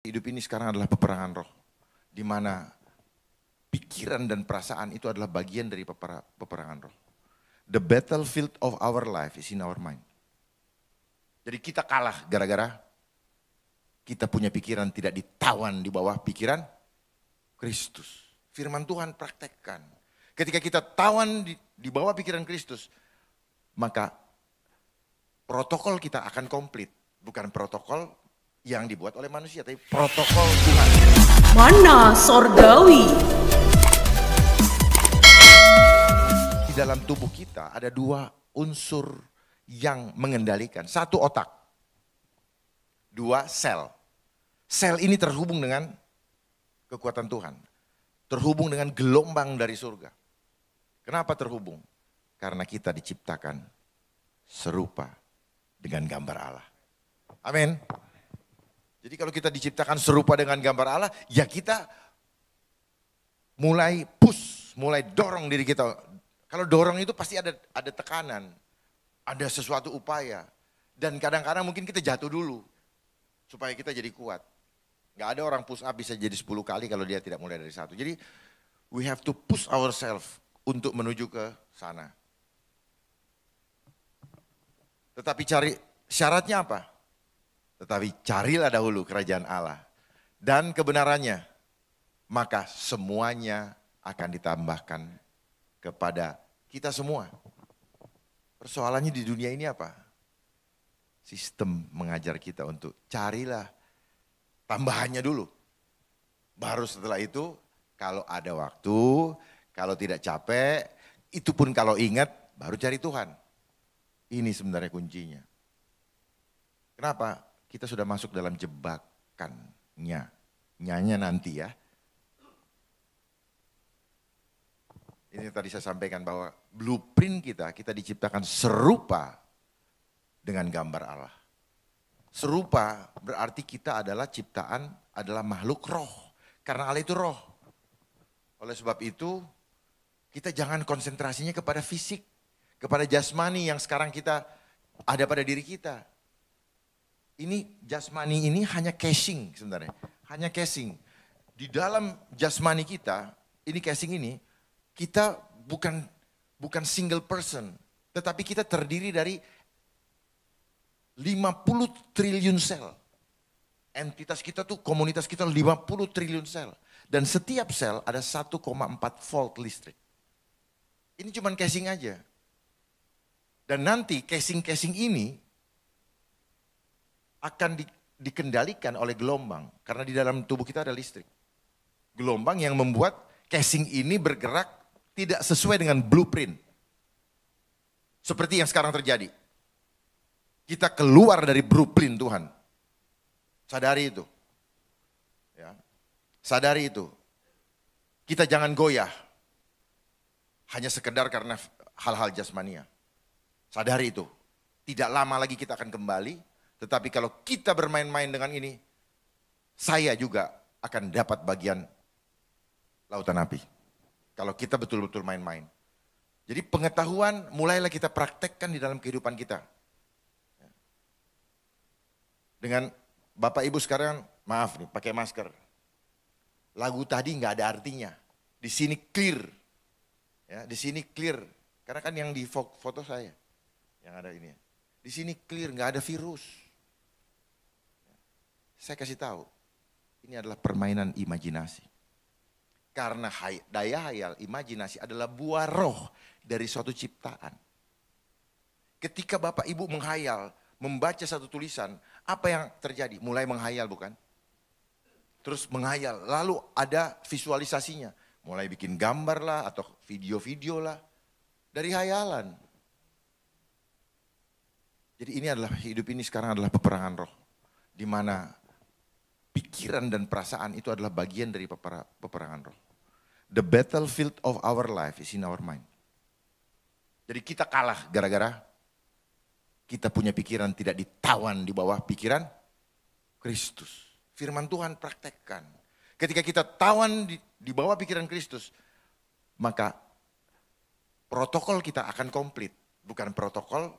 Hidup ini sekarang adalah peperangan roh, di mana pikiran dan perasaan itu adalah bagian dari peperangan roh. The battlefield of our life is in our mind. Jadi kita kalah gara-gara kita punya pikiran tidak ditawan di bawah pikiran Kristus. Firman Tuhan praktekkan. Ketika kita tawan di bawah pikiran Kristus, maka protokol kita akan komplit. Bukan protokol yang dibuat oleh manusia, tapi protokol Tuhan. Mana Sorgawi? Di dalam tubuh kita ada dua unsur yang mengendalikan. Satu otak, dua sel. Sel ini terhubung dengan kekuatan Tuhan. Terhubung dengan gelombang dari surga. Kenapa terhubung? Karena kita diciptakan serupa dengan gambar Allah. Amin. Jadi kalau kita diciptakan serupa dengan gambar Allah, ya kita mulai push, mulai dorong diri kita. Kalau dorong itu pasti ada tekanan, ada sesuatu upaya. Dan kadang-kadang mungkin kita jatuh dulu, supaya kita jadi kuat. Gak ada orang push up bisa jadi 10 kali kalau dia tidak mulai dari 1. Jadi we have to push ourselves untuk menuju ke sana. Tetapi syaratnya apa? Tetapi carilah dahulu kerajaan Allah dan kebenarannya, maka semuanya akan ditambahkan kepada kita semua. Persoalannya di dunia ini apa? Sistem mengajar kita untuk carilah tambahannya dulu. Baru setelah itu kalau ada waktu, kalau tidak capek, itu pun kalau ingat baru cari Tuhan. Ini sebenarnya kuncinya. Kenapa? Kita sudah masuk dalam jebakannya. Nyanya nanti ya. Ini tadi saya sampaikan bahwa blueprint kita diciptakan serupa dengan gambar Allah. Serupa berarti kita adalah ciptaan, adalah makhluk roh. Karena Allah itu roh. Oleh sebab itu kita jangan konsentrasinya kepada fisik, kepada jasmani yang sekarang kita ada pada diri kita. Ini jasmani ini hanya casing sebenarnya, hanya casing. Di dalam jasmani kita, ini casing ini, kita bukan single person, tetapi kita terdiri dari 50 triliun sel. Entitas kita tuh, komunitas kita 50 triliun sel. Dan setiap sel ada 1,4 volt listrik. Ini cuma casing aja. Dan nanti casing-casing ini akan dikendalikan oleh gelombang. Karena di dalam tubuh kita ada listrik. Gelombang yang membuat casing ini bergerak tidak sesuai dengan blueprint. Seperti yang sekarang terjadi. Kita keluar dari blueprint Tuhan. Sadari itu. Ya. Sadari itu. Kita jangan goyah. Hanya sekedar karena hal-hal jasmania. Sadari itu. Tidak lama lagi kita akan kembali. Tetapi kalau kita bermain-main dengan ini, saya juga akan dapat bagian lautan api. Kalau kita betul-betul main-main. Jadi pengetahuan mulailah kita praktekkan di dalam kehidupan kita. Dengan Bapak Ibu sekarang, maaf nih, pakai masker. Lagu tadi nggak ada artinya. Di sini clear. Ya, di sini clear. Karena kan yang di foto saya, yang ada ini. Di sini clear, nggak ada virus. Saya kasih tahu, ini adalah permainan imajinasi. Karena daya hayal, imajinasi adalah buah roh dari suatu ciptaan. Ketika Bapak Ibu menghayal, membaca satu tulisan, apa yang terjadi? Mulai menghayal bukan? Terus menghayal, lalu ada visualisasinya. Mulai bikin gambar lah atau video-video lah. Dari hayalan. Jadi ini adalah, hidup ini sekarang adalah peperangan roh. Di mana pikiran dan perasaan itu adalah bagian dari peperangan roh. The battlefield of our life is in our mind. Jadi kita kalah gara-gara kita punya pikiran tidak ditawan di bawah pikiran Kristus. Firman Tuhan praktekkan. Ketika kita tawan di bawah pikiran Kristus, maka protokol kita akan komplit. Bukan protokol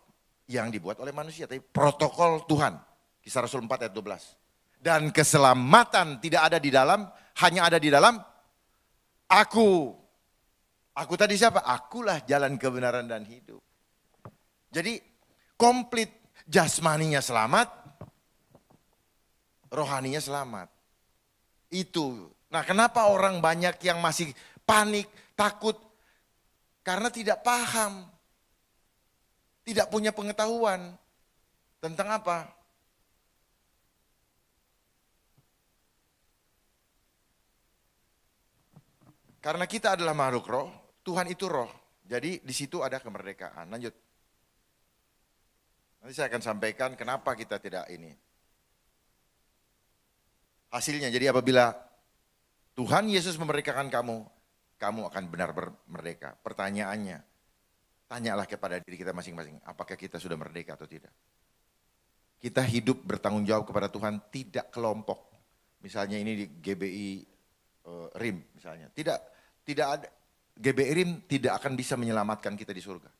yang dibuat oleh manusia, tapi protokol Tuhan. Kisah Rasul 4 ayat 12. Dan keselamatan tidak ada di dalam, hanya ada di dalam aku. Aku tadi siapa? Akulah jalan kebenaran dan hidup. Jadi komplit, jasmaninya selamat, rohaninya selamat. Itu. Nah, kenapa orang banyak yang masih panik, takut? Karena tidak paham. Tidak punya pengetahuan tentang apa? Karena kita adalah makhluk roh, Tuhan itu roh. Jadi di situ ada kemerdekaan. Lanjut. Nanti saya akan sampaikan kenapa kita tidak ini. Hasilnya, jadi apabila Tuhan Yesus memerdekakan kamu, kamu akan benar merdeka. Pertanyaannya, tanyalah kepada diri kita masing-masing, apakah kita sudah merdeka atau tidak. Kita hidup bertanggung jawab kepada Tuhan, tidak kelompok. Misalnya ini di GBI RIM misalnya. Tidak ada, GBI RIM tidak akan bisa menyelamatkan kita di surga.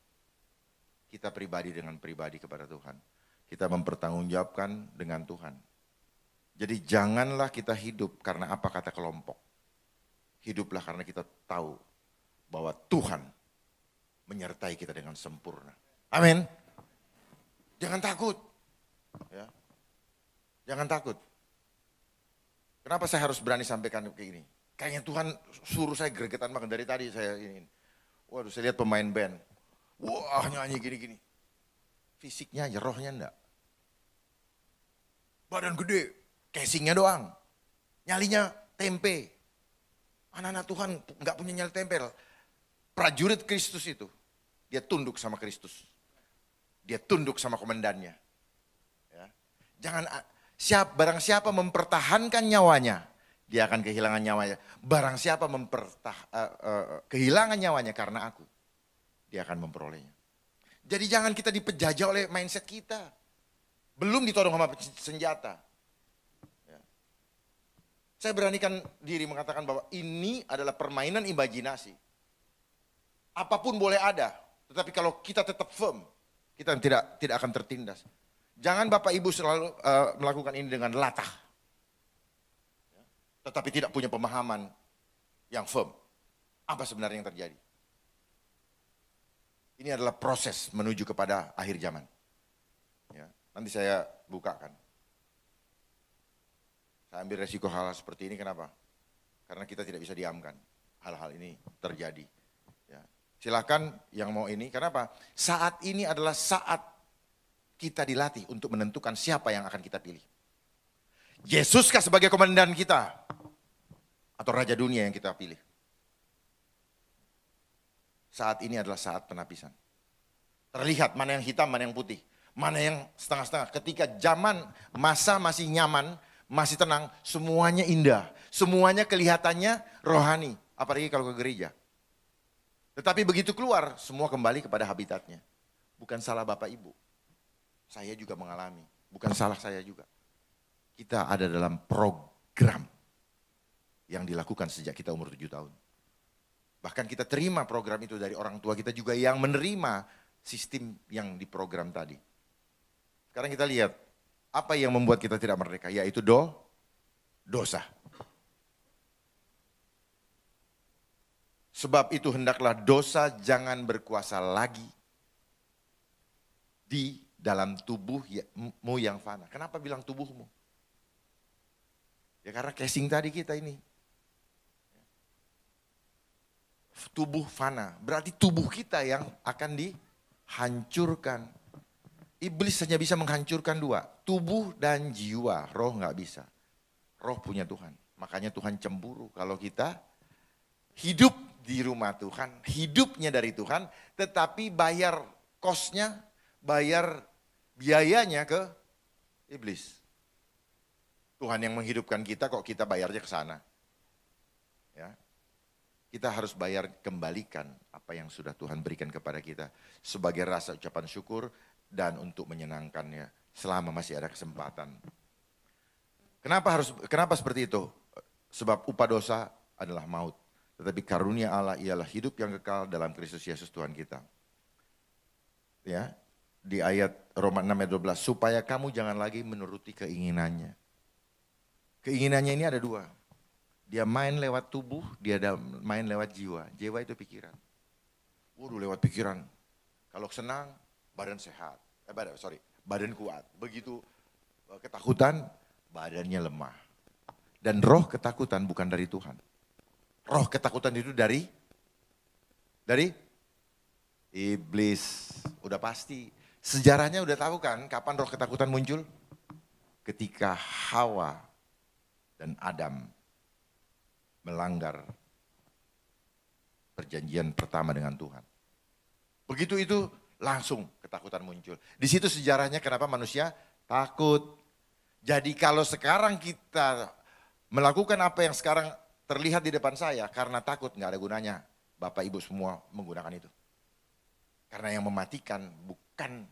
Kita pribadi dengan pribadi kepada Tuhan. Kita mempertanggungjawabkan dengan Tuhan. Jadi janganlah kita hidup karena apa kata kelompok. Hiduplah karena kita tahu bahwa Tuhan menyertai kita dengan sempurna. Amin. Jangan takut. Ya. Jangan takut. Kenapa saya harus berani sampaikan kayak gini? Kayaknya Tuhan suruh saya gregetan banget dari tadi saya ini. Waduh, saya lihat pemain band. Wah, nyanyi gini-gini. Fisiknya aja, rohnya enggak. Badan gede, casingnya doang. Nyalinya tempe. Anak-anak Tuhan enggak punya nyali tempel. Prajurit Kristus itu, dia tunduk sama Kristus. Dia tunduk sama komandannya. Ya. Jangan barang siapa mempertahankan nyawanya, dia akan kehilangan nyawanya. Barang siapa kehilangan nyawanya karena aku, dia akan memperolehnya. Jadi jangan kita dipejajah oleh mindset kita. Belum ditodong sama senjata. Ya. Saya beranikan diri mengatakan bahwa ini adalah permainan imajinasi. Apapun boleh ada, tetapi kalau kita tetap firm, kita tidak akan tertindas. Jangan Bapak Ibu selalu melakukan ini dengan latah. Tetapi tidak punya pemahaman yang firm. Apa sebenarnya yang terjadi? Ini adalah proses menuju kepada akhir zaman. Ya, nanti saya bukakan. Saya ambil resiko hal-hal seperti ini, kenapa? Karena kita tidak bisa diamkan. Hal-hal ini terjadi. Ya. Silakan yang mau ini, kenapa? Saat ini adalah saat kita dilatih untuk menentukan siapa yang akan kita pilih. Yesuskah sebagai komandan kita? Atau Raja Dunia yang kita pilih? Saat ini adalah saat penapisan. Terlihat mana yang hitam, mana yang putih. Mana yang setengah-setengah. Ketika zaman masa masih nyaman, masih tenang, semuanya indah. Semuanya kelihatannya rohani. Apalagi kalau ke gereja. Tetapi begitu keluar, semua kembali kepada habitatnya. Bukan salah Bapak Ibu. Saya juga mengalami. Bukan salah saya juga. Kita ada dalam program yang dilakukan sejak kita umur 7 tahun. Bahkan kita terima program itu dari orang tua kita juga yang menerima sistem yang diprogram tadi. Sekarang kita lihat, apa yang membuat kita tidak merdeka? Yaitu dosa. Sebab itu hendaklah dosa jangan berkuasa lagi di dalam tubuhmu yang fana. Kenapa bilang tubuhmu? Ya karena casing tadi kita ini. Tubuh fana, berarti tubuh kita yang akan dihancurkan. Iblis hanya bisa menghancurkan dua, tubuh dan jiwa, roh nggak bisa. Roh punya Tuhan, makanya Tuhan cemburu kalau kita hidup di rumah Tuhan, hidupnya dari Tuhan, tetapi bayar kosnya, bayar biayanya ke iblis. Tuhan yang menghidupkan kita kok kita bayarnya ke sana. Ya. Kita harus bayar kembalikan apa yang sudah Tuhan berikan kepada kita sebagai rasa ucapan syukur dan untuk menyenangkannya selama masih ada kesempatan. Kenapa seperti itu? Sebab upah dosa adalah maut, tetapi karunia Allah ialah hidup yang kekal dalam Kristus Yesus Tuhan kita. Ya, di ayat Roma 6 ayat 12, supaya kamu jangan lagi menuruti keinginannya. Keinginannya ini ada dua. Dia main lewat tubuh, dia main lewat jiwa. Jiwa itu pikiran. Waduh, lewat pikiran. Kalau senang, badan sehat. Badan kuat. Begitu ketakutan, badannya lemah. Dan roh ketakutan bukan dari Tuhan. Roh ketakutan itu dari iblis. Udah pasti. Sejarahnya udah tahu kan kapan roh ketakutan muncul? Ketika Hawa dan Adam melanggar perjanjian pertama dengan Tuhan. Begitu itu langsung ketakutan muncul. Di situ sejarahnya kenapa manusia takut. Jadi kalau sekarang kita melakukan apa yang sekarang terlihat di depan saya karena takut, nggak ada gunanya. Bapak Ibu semua menggunakan itu. Karena yang mematikan bukan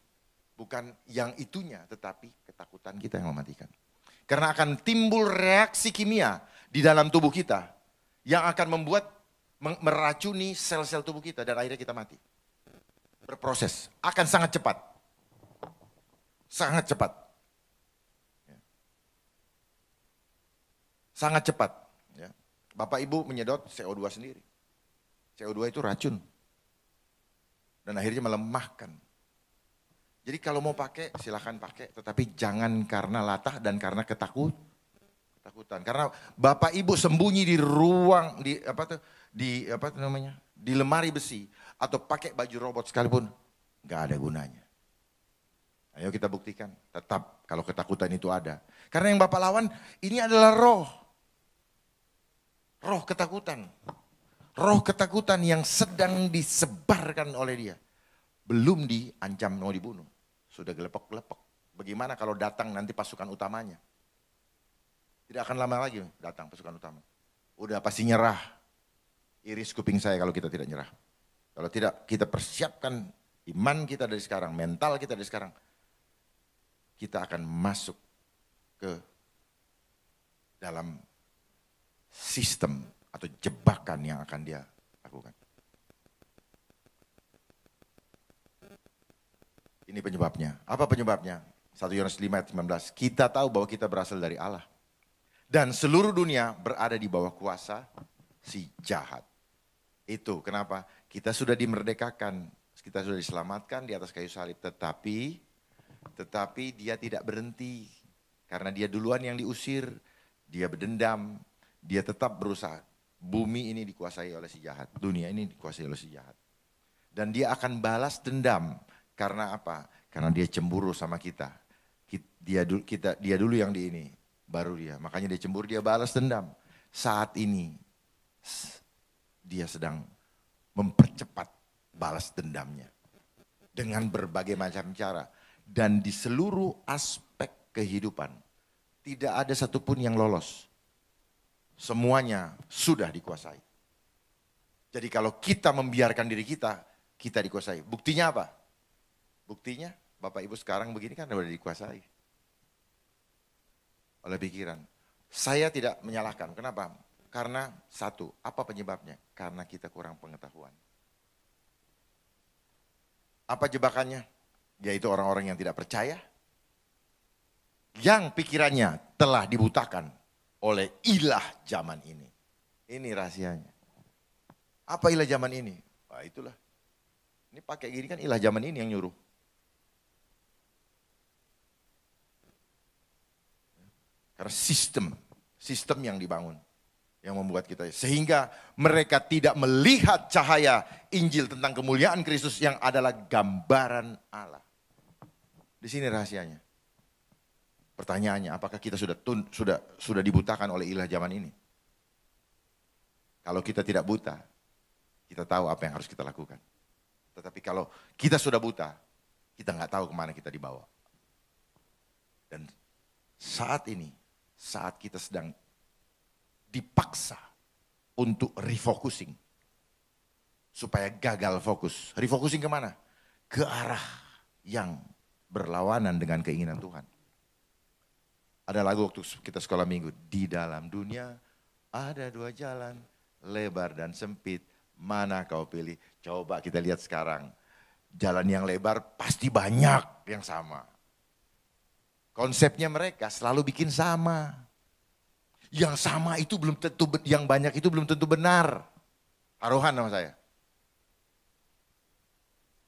yang itunya, tetapi ketakutan kita yang mematikan. Karena akan timbul reaksi kimia di dalam tubuh kita yang akan membuat meracuni sel-sel tubuh kita dan akhirnya kita mati. Berproses, akan sangat cepat. Sangat cepat. Sangat cepat. Ya. Bapak Ibu menyedot CO2 sendiri. CO2 itu racun. Dan akhirnya melemahkan. Jadi kalau mau pakai silahkan pakai, tetapi jangan karena latah dan karena ketakutan. Karena Bapak Ibu sembunyi di ruang, di lemari besi atau pakai baju robot sekalipun, nggak ada gunanya. Ayo kita buktikan, tetap kalau ketakutan itu ada. Karena yang Bapak lawan ini adalah roh. Roh ketakutan. Roh ketakutan yang sedang disebarkan oleh dia. Belum diancam mau dibunuh. Sudah gelepek-gelepek. Bagaimana kalau datang nanti pasukan utamanya? Tidak akan lama lagi datang pasukan utama. Udah pasti nyerah. Iris kuping saya kalau kita tidak nyerah. Kalau tidak kita persiapkan iman kita dari sekarang, mental kita dari sekarang. Kita akan masuk ke dalam sistem atau jebakan yang akan dia lakukan. Ini penyebabnya. Apa penyebabnya? 1 Yohanes 5 ayat 19. Kita tahu bahwa kita berasal dari Allah. Dan seluruh dunia berada di bawah kuasa si jahat. Itu kenapa? Kita sudah dimerdekakan. Kita sudah diselamatkan di atas kayu salib. Tetapi dia tidak berhenti. Karena dia duluan yang diusir. Dia berdendam. Dia tetap berusaha. Bumi ini dikuasai oleh si jahat. Dunia ini dikuasai oleh si jahat. Dan dia akan balas dendam. Karena apa? Karena dia cemburu sama kita. Dia dulu yang di ini, baru dia. Makanya dia cemburu, dia balas dendam. Saat ini dia sedang mempercepat balas dendamnya. Dengan berbagai macam cara. Dan di seluruh aspek kehidupan, tidak ada satupun yang lolos. Semuanya sudah dikuasai. Jadi kalau kita membiarkan diri kita, kita dikuasai. Buktinya apa? Buktinya Bapak Ibu sekarang begini kan sudah dikuasai oleh pikiran. Saya tidak menyalahkan. Kenapa? Karena satu, apa penyebabnya? Karena kita kurang pengetahuan. Apa jebakannya? Yaitu orang-orang yang tidak percaya. Yang pikirannya telah dibutakan oleh ilah zaman ini. Ini rahasianya. Apa ilah zaman ini? Wah itulah. Ini pakai gini kan ilah zaman ini yang nyuruh. Karena sistem yang dibangun, yang membuat kita, sehingga mereka tidak melihat cahaya Injil tentang kemuliaan Kristus yang adalah gambaran Allah. Di sini rahasianya. Pertanyaannya, apakah kita sudah dibutakan oleh ilah zaman ini? Kalau kita tidak buta, kita tahu apa yang harus kita lakukan. Tetapi kalau kita sudah buta, kita nggak tahu kemana kita dibawa. Dan saat ini, saat kita sedang dipaksa untuk refocusing. Supaya gagal fokus. Refocusing kemana? Ke arah yang berlawanan dengan keinginan Tuhan. Ada lagu waktu kita sekolah minggu. Di dalam dunia ada dua jalan, lebar dan sempit. Mana kau pilih? Coba kita lihat sekarang. Jalan yang lebar pasti banyak yang sama. Konsepnya mereka selalu bikin sama. Yang sama itu belum tentu, yang banyak itu belum tentu benar. Taruhan sama saya.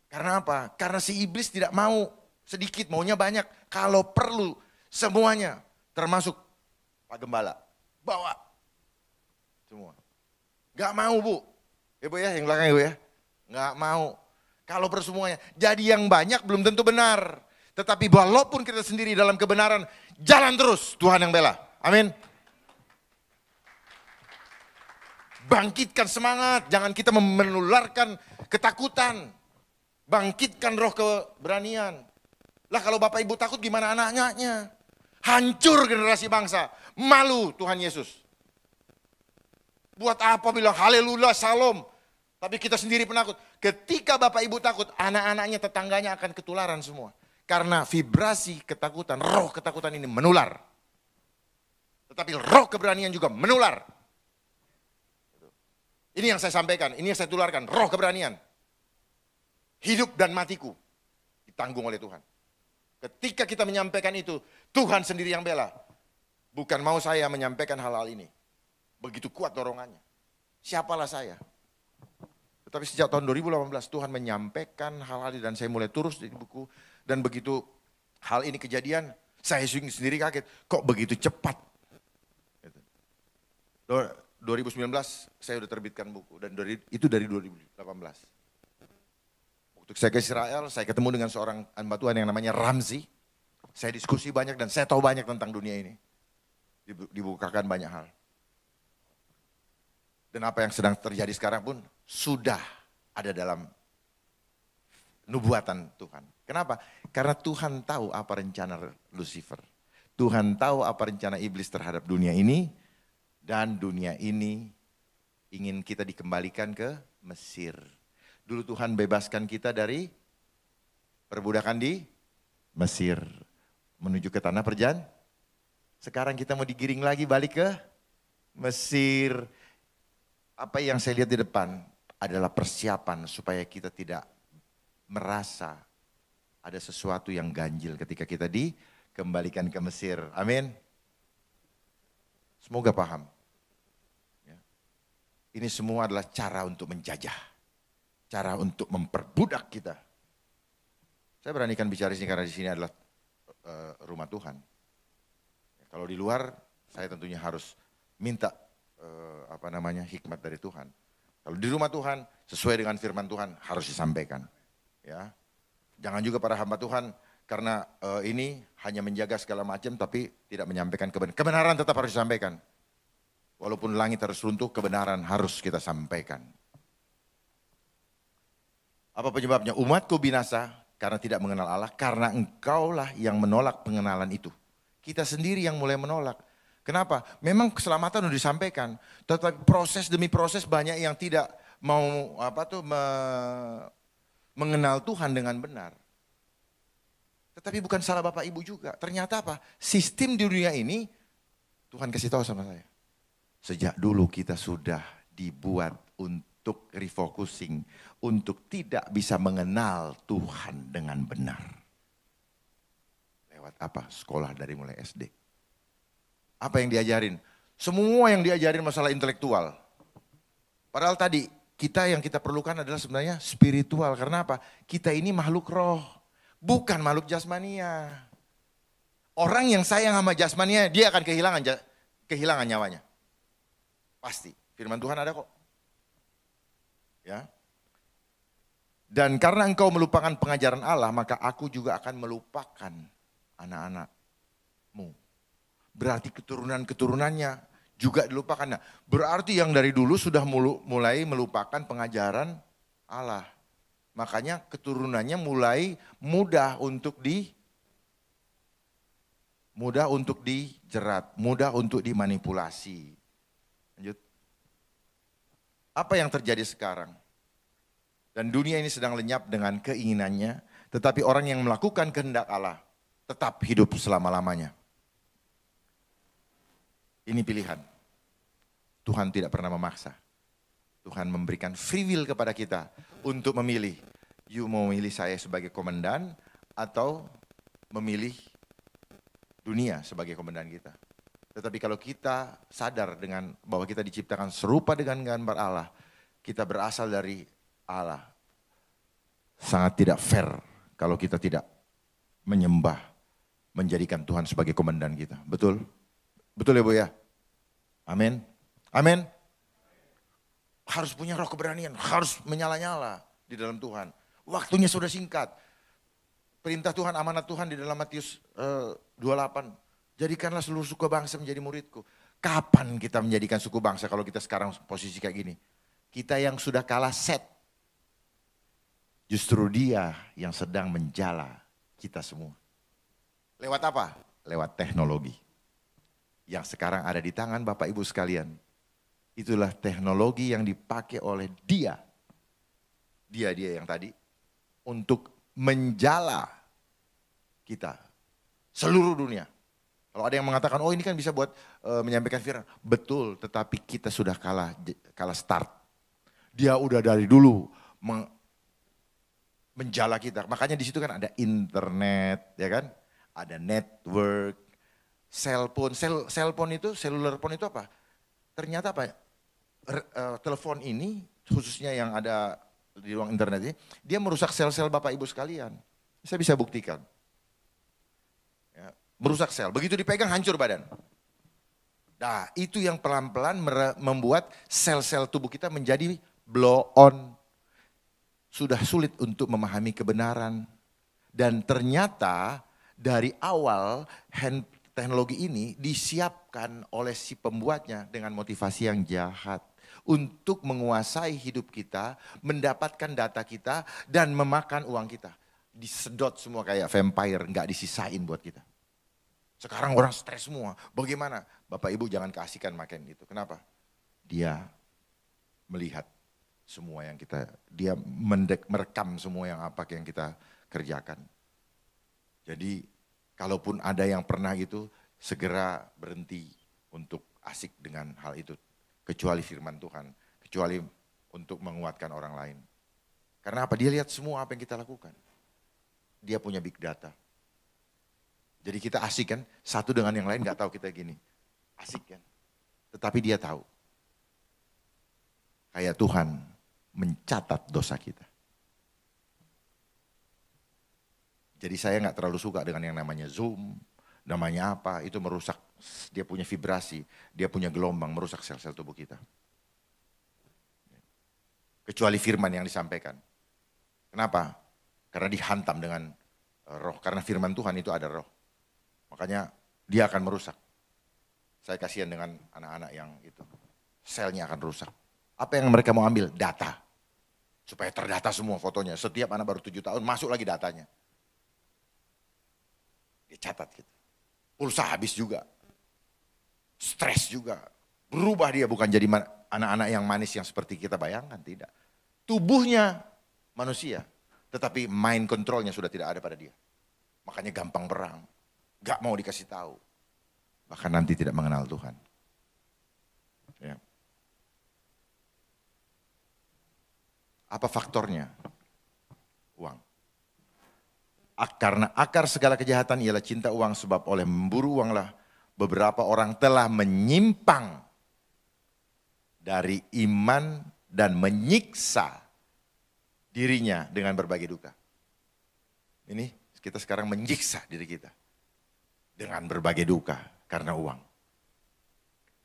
Karena apa? Karena si iblis tidak mau sedikit, maunya banyak. Kalau perlu semuanya, termasuk Pak Gembala, bawa semua. Gak mau Bu, Ibu ya, yang belakang Ibu ya. Gak mau. Kalau perlu semuanya. Jadi yang banyak belum tentu benar. Tetapi walaupun kita sendiri dalam kebenaran, jalan terus Tuhan yang bela. Amin. Bangkitkan semangat, jangan kita menularkan ketakutan. Bangkitkan roh keberanian. Lah kalau Bapak Ibu takut gimana anak-anaknya? Hancur generasi bangsa. Malu Tuhan Yesus. Buat apa bilang haleluya, salam. Tapi kita sendiri penakut. Ketika Bapak Ibu takut, anak-anaknya, tetangganya akan ketularan semua. Karena vibrasi ketakutan, roh ketakutan ini menular. Tetapi roh keberanian juga menular. Ini yang saya sampaikan, ini yang saya tularkan, roh keberanian. Hidup dan matiku ditanggung oleh Tuhan. Ketika kita menyampaikan itu, Tuhan sendiri yang bela. Bukan mau saya menyampaikan hal-hal ini. Begitu kuat dorongannya. Siapalah saya. Tetapi sejak tahun 2018 Tuhan menyampaikan hal-hal ini dan saya mulai terus di buku. Dan begitu hal ini kejadian, saya sendiri kaget. Kok begitu cepat? 2019 saya sudah terbitkan buku dan itu dari 2018. Waktu saya ke Israel, saya ketemu dengan seorang hamba Tuhan yang namanya Ramzi. Saya diskusi banyak dan saya tahu banyak tentang dunia ini. Dibukakan banyak hal. Dan apa yang sedang terjadi sekarang pun sudah ada dalam nubuatan Tuhan. Kenapa? Karena Tuhan tahu apa rencana Lucifer. Tuhan tahu apa rencana iblis terhadap dunia ini. Dan dunia ini ingin kita dikembalikan ke Mesir. Dulu Tuhan bebaskan kita dari perbudakan di Mesir. Menuju ke tanah perjanjian. Sekarang kita mau digiring lagi balik ke Mesir. Apa yang saya lihat di depan adalah persiapan supaya kita tidak merasa ada sesuatu yang ganjil ketika kita dikembalikan ke Mesir. Amin. Semoga paham. Ya. Ini semua adalah cara untuk menjajah. Cara untuk memperbudak kita. Saya beranikan bicara di sini karena di sini adalah rumah Tuhan. Ya, kalau di luar, saya tentunya harus minta hikmat dari Tuhan. Kalau di rumah Tuhan, sesuai dengan firman Tuhan harus disampaikan. Ya, jangan juga para hamba Tuhan karena ini hanya menjaga segala macam tapi tidak menyampaikan kebenaran. Kebenaran tetap harus disampaikan. Walaupun langit harus runtuh, kebenaran harus kita sampaikan. Apa penyebabnya? Umatku binasa karena tidak mengenal Allah, karena engkaulah yang menolak pengenalan itu. Kita sendiri yang mulai menolak. Kenapa? Memang keselamatan sudah disampaikan, tetapi proses demi proses banyak yang tidak mau mengenal Tuhan dengan benar. Tetapi bukan salah Bapak Ibu juga. Ternyata apa? Sistem di dunia ini, Tuhan kasih tahu sama saya. Sejak dulu kita sudah dibuat untuk refocusing, untuk tidak bisa mengenal Tuhan dengan benar. Lewat apa? Sekolah dari mulai SD. Apa yang diajarin? Semua yang diajarin masalah intelektual. Padahal tadi yang kita perlukan adalah sebenarnya spiritual. Karena apa? Kita ini makhluk roh, bukan makhluk jasmania. Orang yang sayang sama jasmania, dia akan kehilangan nyawanya. Pasti. Firman Tuhan ada kok. Ya. Dan karena engkau melupakan pengajaran Allah, maka aku juga akan melupakan anak-anakmu. Berarti keturunan-keturunannya juga dilupakan. Nah, berarti yang dari dulu sudah mulai melupakan pengajaran Allah. Makanya keturunannya mulai mudah untuk dijerat, mudah untuk dimanipulasi. Lanjut. Apa yang terjadi sekarang? Dan dunia ini sedang lenyap dengan keinginannya, tetapi orang yang melakukan kehendak Allah tetap hidup selama-lamanya. Ini pilihan. Tuhan tidak pernah memaksa. Tuhan memberikan free will kepada kita untuk memilih. You mau memilih saya sebagai komandan atau memilih dunia sebagai komandan kita. Tetapi kalau kita sadar dengan bahwa kita diciptakan serupa dengan gambar Allah, kita berasal dari Allah. Sangat tidak fair kalau kita tidak menyembah, menjadikan Tuhan sebagai komandan kita. Betul? Betul ya Bu ya? Amin. Amin. Harus punya roh keberanian, harus menyala-nyala di dalam Tuhan. Waktunya sudah singkat. Perintah Tuhan, amanat Tuhan di dalam Matius 28. Jadikanlah seluruh suku bangsa menjadi muridku. Kapan kita menjadikan suku bangsa kalau kita sekarang posisi kayak gini? Kita yang sudah kalah set. Justru dia yang sedang menjala kita semua. Lewat apa? Lewat teknologi. Yang sekarang ada di tangan Bapak Ibu sekalian. Itulah teknologi yang dipakai oleh dia. Dia yang tadi. Untuk menjala kita. Seluruh dunia. Kalau ada yang mengatakan, oh ini kan bisa buat menyampaikan firman. Betul, tetapi kita sudah kalah start. Dia udah dari dulu menjala kita. Makanya di situ kan ada internet, ya kan? Ada network, cellphone. Cellphone itu, cellular phone itu apa? Ternyata apa? Telepon ini, khususnya yang ada di ruang internet ini, dia merusak sel-sel Bapak Ibu sekalian. Saya bisa buktikan. Ya, merusak sel, begitu dipegang hancur badan. Nah itu yang pelan-pelan membuat sel-sel tubuh kita menjadi blow on. Sudah sulit untuk memahami kebenaran. Dan ternyata dari awal teknologi ini disiapkan oleh si pembuatnya dengan motivasi yang jahat. Untuk menguasai hidup kita, mendapatkan data kita, dan memakan uang kita. Disedot semua kayak vampire, nggak disisain buat kita. Sekarang orang stres semua, bagaimana? Bapak Ibu jangan keasikan makan gitu, kenapa? Dia melihat semua yang dia merekam semua yang kita kerjakan. Jadi kalaupun ada yang pernah gitu, segera berhenti untuk asik dengan hal itu. Kecuali firman Tuhan, kecuali untuk menguatkan orang lain. Karena apa? Dia lihat semua apa yang kita lakukan. Dia punya big data. Jadi kita asik kan, satu dengan yang lain gak tahu kita gini. Asik kan, tetapi dia tahu. Kayak Tuhan mencatat dosa kita. Jadi saya gak terlalu suka dengan yang namanya Zoom, namanya apa, itu merusak, dia punya vibrasi, dia punya gelombang, merusak sel-sel tubuh kita. Kecuali firman yang disampaikan. Kenapa? Karena dihantam dengan roh, karena firman Tuhan itu ada roh. Makanya dia akan merusak. Saya kasihan dengan anak-anak yang itu, selnya akan rusak. Apa yang mereka mau ambil? Data. Supaya terdata semua fotonya. Setiap anak baru 7 tahun masuk lagi datanya. Dia catat gitu. Pulsa habis juga. Stres juga. Berubah dia bukan jadi anak-anak yang manis yang seperti kita bayangkan. Tidak. Tubuhnya manusia. Tetapi mind controlnya sudah tidak ada pada dia. Makanya gampang perang. Gak mau dikasih tahu. Bahkan nanti tidak mengenal Tuhan. Ya. Apa faktornya? Uang. Karena akar segala kejahatan ialah cinta uang, sebab oleh memburu uanglah beberapa orang telah menyimpang dari iman dan menyiksa dirinya dengan berbagai duka. Ini kita sekarang menyiksa diri kita dengan berbagai duka karena uang.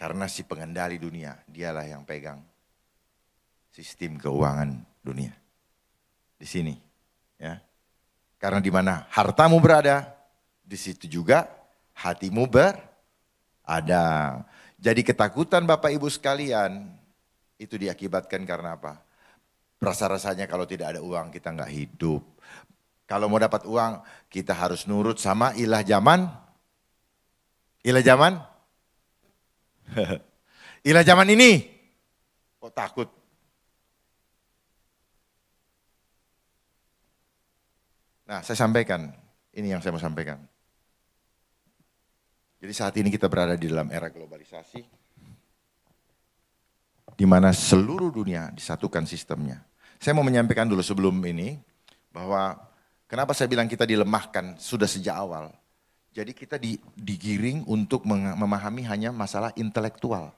Karena si pengendali dunia, dialah yang pegang sistem keuangan dunia. Di sini, ya. Karena di mana hartamu berada, di situ juga hatimu berada. Jadi ketakutan Bapak Ibu sekalian, itu diakibatkan karena apa? Rasa-rasanya kalau tidak ada uang kita nggak hidup. Kalau mau dapat uang, kita harus nurut sama ilah zaman. Ilah zaman? Ilah zaman ini. Kok takut? Nah, saya sampaikan, ini yang saya mau sampaikan. Jadi saat ini kita berada di dalam era globalisasi, di mana seluruh dunia disatukan sistemnya. Saya mau menyampaikan dulu sebelum ini, bahwa kenapa saya bilang kita dilemahkan sudah sejak awal. Jadi kita digiring untuk memahami hanya masalah intelektual.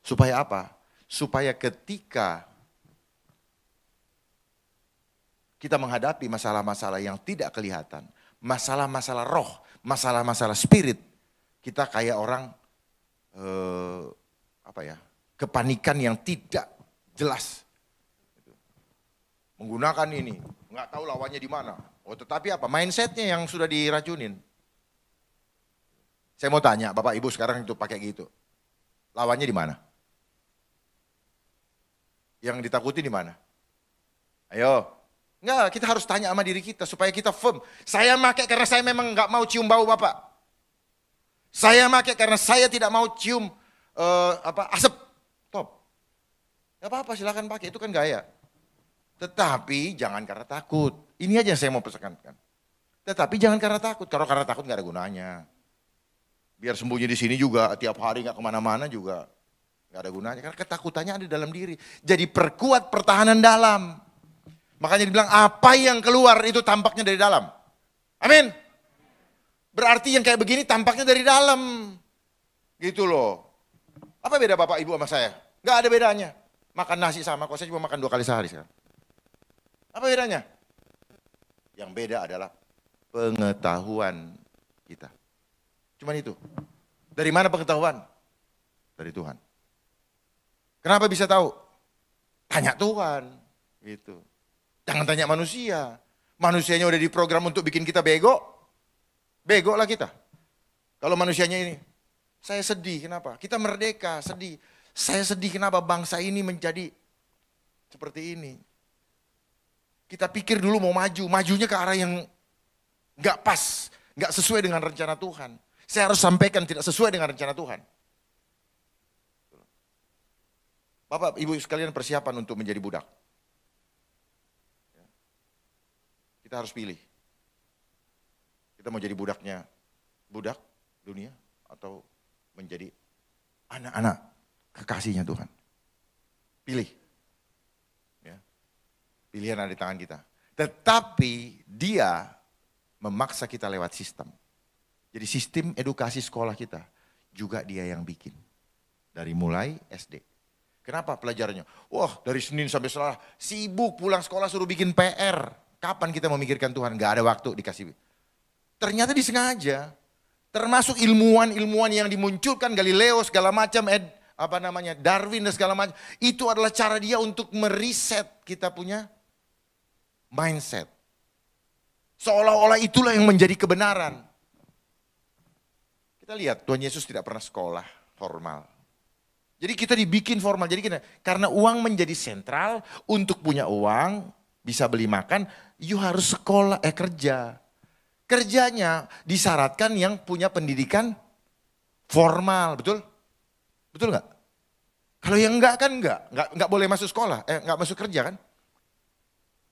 Supaya apa? Supaya ketika kita menghadapi masalah-masalah yang tidak kelihatan, masalah-masalah roh, masalah-masalah spirit, kita kayak orang kepanikan yang tidak jelas. Menggunakan ini, nggak tahu lawannya di mana. Oh, tetapi apa? Mindsetnya yang sudah diracunin. Saya mau tanya, Bapak Ibu sekarang itu pakai gitu. Lawannya di mana? Yang ditakuti di mana? Ayo. Enggak, kita harus tanya sama diri kita supaya kita firm. Saya pakai karena saya memang nggak mau cium bau Bapak. Saya pakai karena saya tidak mau cium asap. Top. Gak apa-apa, silakan pakai, itu kan gaya. Tetapi jangan karena takut. Ini aja yang saya mau pesankan. Tetapi jangan karena takut. Kalau karena takut nggak ada gunanya. Biar sembunyi di sini juga, tiap hari nggak kemana-mana juga nggak ada gunanya. Karena ketakutannya ada dalam diri. Jadi perkuat pertahanan dalam. Makanya dibilang apa yang keluar itu tampaknya dari dalam. Amin. Berarti yang kayak begini tampaknya dari dalam. Gitu loh. Apa beda Bapak Ibu sama saya? Nggak ada bedanya. Makan nasi sama, kok saya cuma makan 2 kali sehari sekarang. Apa bedanya? Yang beda adalah pengetahuan kita. Cuman itu. Dari mana pengetahuan? Dari Tuhan. Kenapa bisa tahu? Tanya Tuhan. Gitu. Jangan tanya manusia. Manusianya udah diprogram untuk bikin kita bego. Bego lah kita. Kalau manusianya ini, saya sedih kenapa? Kita merdeka, sedih. Saya sedih kenapa bangsa ini menjadi seperti ini. Kita pikir dulu mau maju, majunya ke arah yang gak pas, gak sesuai dengan rencana Tuhan. Saya harus sampaikan tidak sesuai dengan rencana Tuhan. Bapak, Ibu sekalian persiapan untuk menjadi budak. Kita harus pilih. Kita mau jadi budaknya, budak dunia atau menjadi anak-anak kekasihnya Tuhan. Pilih. Ya. Pilihan ada di tangan kita. Tetapi dia memaksa kita lewat sistem. Jadi sistem edukasi sekolah kita juga dia yang bikin. Dari mulai SD. Kenapa pelajarannya? Wah, dari Senin sampai Selasa sibuk, pulang sekolah suruh bikin PR. Kapan kita memikirkan Tuhan? Gak ada waktu dikasih. Ternyata disengaja. Termasuk ilmuwan-ilmuwan yang dimunculkan, Galileo segala macam, Darwin dan segala macam. Itu adalah cara dia untuk meriset kita punya mindset. Seolah-olah itulah yang menjadi kebenaran. Kita lihat Tuhan Yesus tidak pernah sekolah formal. Jadi kita dibikin formal. Jadi karena uang menjadi sentral, untuk punya uang, bisa beli makan, you harus sekolah, kerja. Kerjanya disyaratkan yang punya pendidikan formal, betul? Betul nggak? Kalau yang enggak kan enggak boleh masuk sekolah, enggak masuk kerja kan?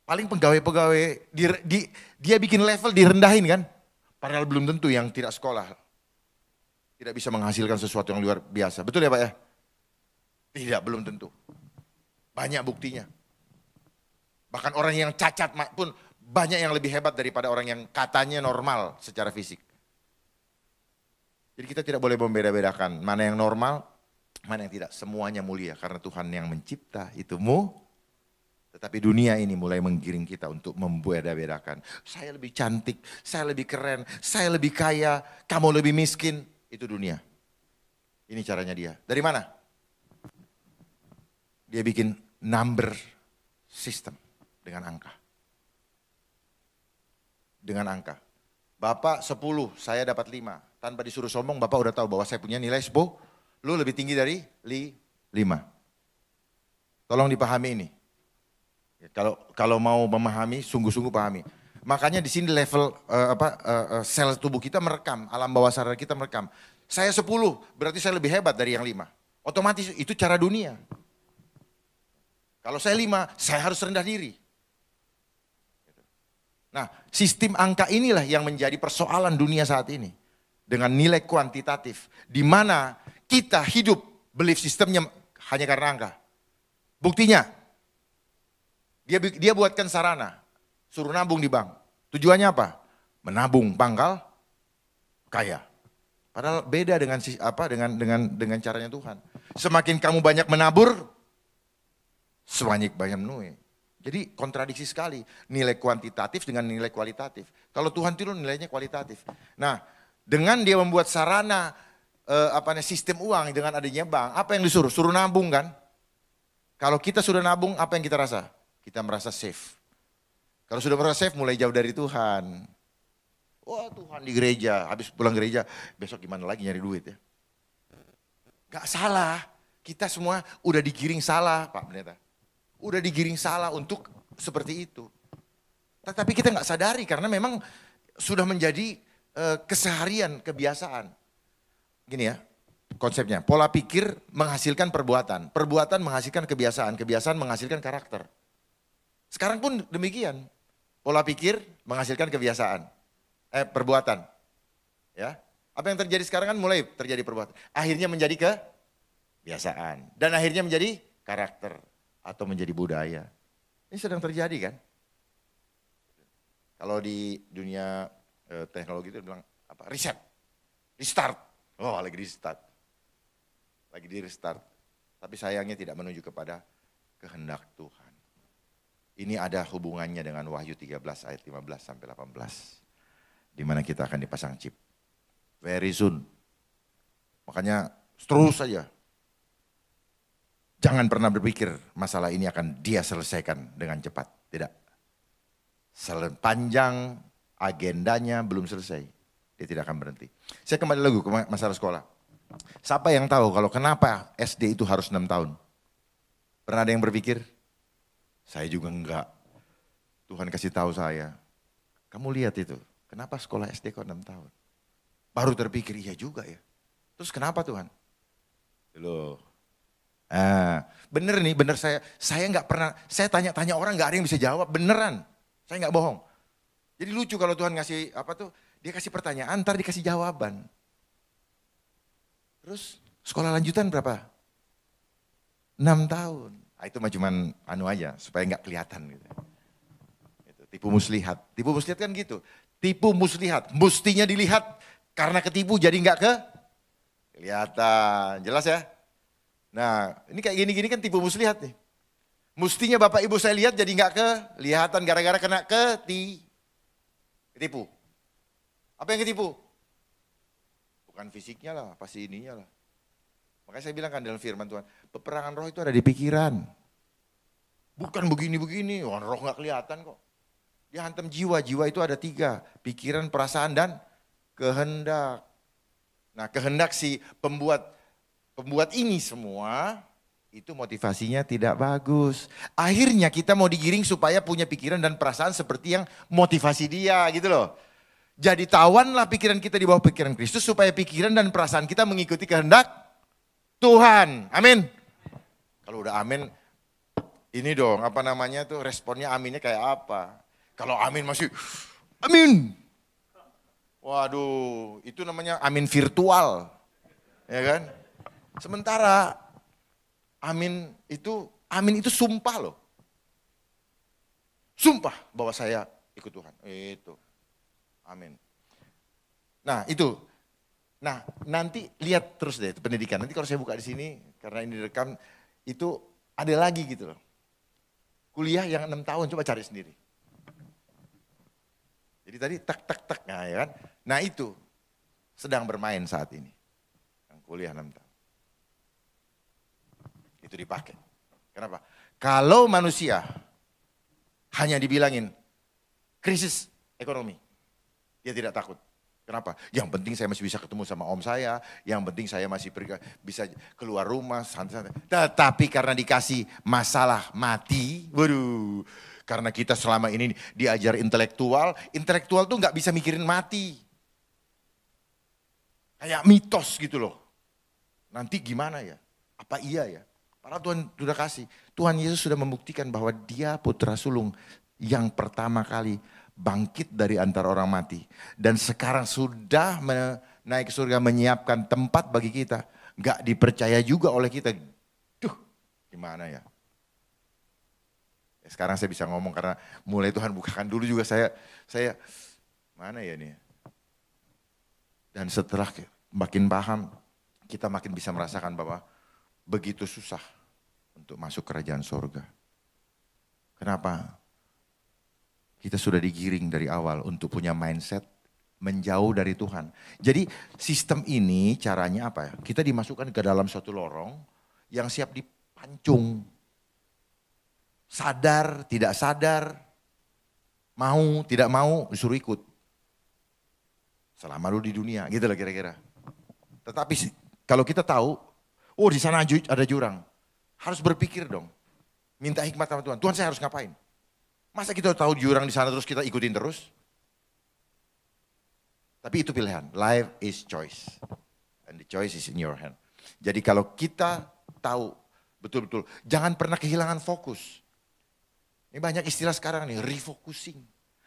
Paling pegawai-pegawai dia bikin level direndahin kan? Padahal belum tentu yang tidak sekolah tidak bisa menghasilkan sesuatu yang luar biasa. Betul ya Pak ya? Tidak, belum tentu. Banyak buktinya. Bahkan orang yang cacat pun banyak yang lebih hebat daripada orang yang katanya normal secara fisik. Jadi kita tidak boleh membeda-bedakan mana yang normal, mana yang tidak. Semuanya mulia karena Tuhan yang mencipta itumu. Tetapi dunia ini mulai menggiring kita untuk membeda-bedakan. Saya lebih cantik, saya lebih keren, saya lebih kaya, kamu lebih miskin. Itu dunia. Ini caranya dia. Dari mana? Dia bikin number system dengan angka. Dengan angka. Bapak 10, saya dapat 5. Tanpa disuruh sombong, Bapak udah tahu bahwa saya punya nilai 10. Lu lebih tinggi dari 5. Tolong dipahami ini. Kalau mau memahami, sungguh-sungguh pahami. Makanya di sini level sel tubuh kita merekam, alam bawah sadar kita merekam. Saya 10, berarti saya lebih hebat dari yang 5. Otomatis itu cara dunia. Kalau saya 5, saya harus rendah diri. Nah, sistem angka inilah yang menjadi persoalan dunia saat ini. Dengan nilai kuantitatif. Di mana kita hidup, belief sistemnya hanya karena angka. Buktinya, dia buatkan sarana. Suruh nabung di bank. Tujuannya apa? Menabung pangkal kaya. Padahal beda dengan dengan caranya Tuhan. Semakin kamu banyak menabur, semakin banyak menuai. Jadi kontradiksi sekali nilai kuantitatif dengan nilai kualitatif. Kalau Tuhan itu nilainya kualitatif. Nah, dengan dia membuat sarana sistem uang dengan adanya bank, apa yang disuruh? Suruh nabung kan? Kalau kita sudah nabung, apa yang kita rasa? Kita merasa safe. Kalau sudah merasa safe, mulai jauh dari Tuhan. Wah, Tuhan di gereja, habis pulang gereja, besok gimana lagi nyari duit ya? Gak salah, kita semua udah digiring salah Pak Pendeta. Udah digiring salah untuk seperti itu. Tetapi kita nggak sadari karena memang sudah menjadi keseharian, kebiasaan. Gini ya, konsepnya, pola pikir menghasilkan perbuatan. Perbuatan menghasilkan kebiasaan, kebiasaan menghasilkan karakter. Sekarang pun demikian. Pola pikir menghasilkan kebiasaan, perbuatan. Ya, apa yang terjadi sekarang kan mulai terjadi perbuatan. Akhirnya menjadi kebiasaan. Dan akhirnya menjadi karakter. Atau menjadi budaya. Ini sedang terjadi kan? Kalau di dunia teknologi itu bilang apa? Reset, restart. Oh, lagi restart. Lagi di restart. Tapi sayangnya tidak menuju kepada kehendak Tuhan. Ini ada hubungannya dengan Wahyu 13 ayat 15 sampai 18. Di mana kita akan dipasang chip. Very soon. Makanya terus saja. Jangan pernah berpikir masalah ini akan dia selesaikan dengan cepat. Tidak. Sepanjang agendanya belum selesai, dia tidak akan berhenti. Saya kembali lagi ke masalah sekolah. Siapa yang tahu kalau kenapa SD itu harus 6 tahun? Pernah ada yang berpikir? Saya juga enggak. Tuhan kasih tahu saya. Kamu lihat itu, kenapa sekolah SD kok 6 tahun? Baru terpikir, iya juga ya. Terus kenapa Tuhan? Loh. Bener nih, bener saya nggak pernah, saya tanya-tanya orang nggak ada yang bisa jawab, beneran, saya nggak bohong. Jadi lucu kalau Tuhan ngasih dia kasih pertanyaan, ntar dikasih jawaban. Terus sekolah lanjutan berapa? 6 tahun. Nah, itu mah cuman aja, supaya nggak kelihatan gitu. Tipu muslihat kan gitu. Tipu muslihat, mestinya dilihat karena ketipu jadi nggak kelihatan, jelas ya? Nah, ini kayak gini-gini kan tipu muslihat nih. Mestinya Bapak Ibu saya lihat jadi nggak kelihatan gara-gara kena ketipu. Apa yang ketipu? Bukan fisiknya lah, pasti ininya lah. Makanya saya bilang kan dalam firman Tuhan, peperangan roh itu ada di pikiran. Bukan begini-begini, roh nggak kelihatan kok. Dia hantam jiwa, jiwa itu ada 3, pikiran, perasaan, dan kehendak. Nah, kehendak si pembuat ini semua, itu motivasinya tidak bagus. Akhirnya kita mau digiring supaya punya pikiran dan perasaan seperti yang motivasi dia gitu loh. Jadi tawanlah pikiran kita di bawah pikiran Kristus supaya pikiran dan perasaan kita mengikuti kehendak Tuhan. Amin. Kalau udah amin, ini dong responnya aminnya kayak apa. Kalau amin masih, amin. Waduh, itu namanya amin virtual. Ya kan? Sementara amin itu sumpah loh. Sumpah bahwa saya ikut Tuhan. Itu. Amin. Nah, itu. Nah, nanti lihat terus deh pendidikan. Nanti kalau saya buka di sini karena ini direkam itu ada lagi gitu loh. Kuliah yang 6 tahun coba cari sendiri. Jadi tadi tak nah, ya kan. Nah, itu sedang bermain saat ini. Yang kuliah 6 tahun. Itu dipakai. Kenapa? Kalau manusia hanya dibilangin krisis ekonomi, dia tidak takut. Kenapa? Yang penting saya masih bisa ketemu sama om saya, yang penting saya masih bisa keluar rumah, santai-santai. Tetapi karena dikasih masalah mati, waduh, karena kita selama ini diajar intelektual tuh nggak bisa mikirin mati. Kayak mitos gitu loh. Nanti gimana ya? Apa iya ya? Padahal Tuhan sudah kasih. Tuhan Yesus sudah membuktikan bahwa dia putra sulung yang pertama kali bangkit dari antara orang mati. Dan sekarang sudah naik ke surga menyiapkan tempat bagi kita. Gak dipercaya juga oleh kita. Duh, gimana ya? Sekarang saya bisa ngomong karena mulai Tuhan bukakan dulu juga saya mana ya nih? Dan setelah makin paham, kita makin bisa merasakan bahwa begitu susah untuk masuk kerajaan sorga. Kenapa? Kita sudah digiring dari awal untuk punya mindset menjauh dari Tuhan. Jadi sistem ini caranya apa ya? Kita dimasukkan ke dalam suatu lorong yang siap dipancung. Sadar, tidak sadar, mau, tidak mau, disuruh ikut. Selama lu di dunia, gitu lah kira-kira. Tetapi kalau kita tahu, oh di sana ada jurang. Harus berpikir dong. Minta hikmat sama Tuhan. Tuhan, saya harus ngapain? Masa kita tahu jurang di sana terus kita ikutin terus? Tapi itu pilihan. Life is choice. And the choice is in your hand. Jadi kalau kita tahu betul-betul, jangan pernah kehilangan fokus. Ini banyak istilah sekarang nih, refocusing.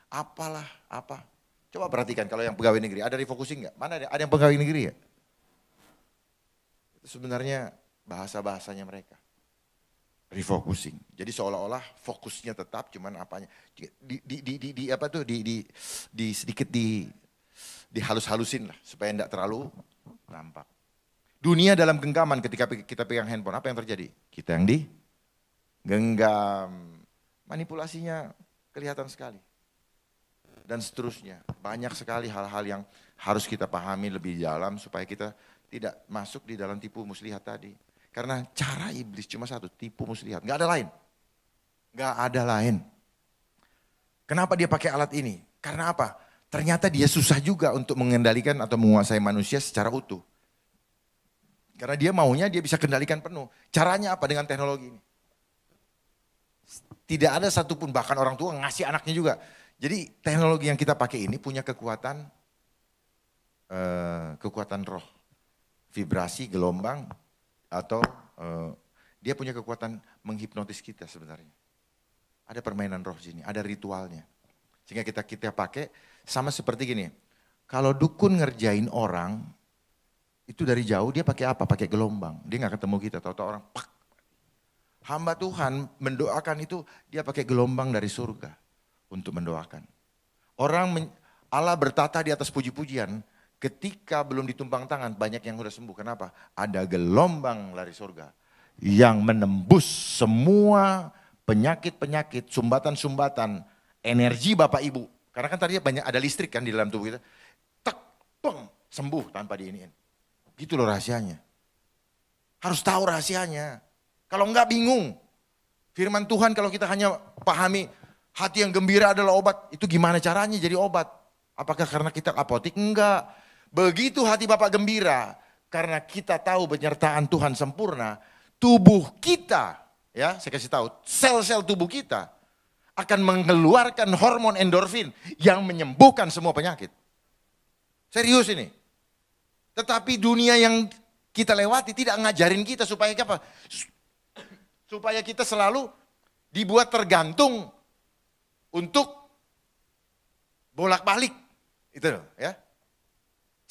Apalah, apa. Coba perhatikan kalau yang pegawai negeri, ada refocusing nggak? Mana ada yang pegawai negeri ya? Itu sebenarnya bahasa-bahasanya mereka. Refocusing. Jadi seolah-olah fokusnya tetap, cuman apanya sedikit dihalus-halusin lah supaya tidak terlalu nampak. Dunia dalam genggaman ketika kita pegang handphone, apa yang terjadi? Kita yang digenggam. Manipulasinya kelihatan sekali. Dan seterusnya. Banyak sekali hal-hal yang harus kita pahami lebih dalam supaya kita tidak masuk di dalam tipu muslihat tadi. Karena cara iblis cuma satu, tipu muslihat. Gak ada lain. Gak ada lain. Kenapa dia pakai alat ini? Karena apa? Ternyata dia susah juga untuk mengendalikan atau menguasai manusia secara utuh. Karena dia maunya dia bisa kendalikan penuh. Caranya apa dengan teknologi ini? Tidak ada satupun, bahkan orang tua ngasih anaknya juga. Jadi teknologi yang kita pakai ini punya kekuatan roh. Vibrasi, gelombang, atau dia punya kekuatan menghipnotis kita sebenarnya. Ada permainan roh di sini, ada ritualnya. Sehingga kita pakai sama seperti gini. Kalau dukun ngerjain orang, itu dari jauh dia pakai apa? Pakai gelombang. Dia nggak ketemu kita, tahu-tahu orang pak. Hamba Tuhan mendoakan itu dia pakai gelombang dari surga untuk mendoakan. Allah bertata di atas puji-pujian. Ketika belum ditumpang tangan, banyak yang sudah sembuh. Kenapa? Ada gelombang dari surga yang menembus semua penyakit-penyakit, sumbatan-sumbatan, energi Bapak Ibu. Karena kan tadi banyak ada listrik kan di dalam tubuh kita. Tek, peng, sembuh tanpa diiniin. Gitu loh rahasianya. Harus tahu rahasianya. Kalau enggak bingung. Firman Tuhan kalau kita hanya pahami hati yang gembira adalah obat. Itu gimana caranya jadi obat? Apakah karena kita apotik? Enggak. Begitu hati Bapak gembira, karena kita tahu penyertaan Tuhan sempurna, tubuh kita, ya saya kasih tahu, sel-sel tubuh kita akan mengeluarkan hormon endorfin yang menyembuhkan semua penyakit. Serius ini. Tetapi dunia yang kita lewati tidak ngajarin kita supaya apa? Supaya kita selalu dibuat tergantung untuk bolak-balik. Itu loh, ya.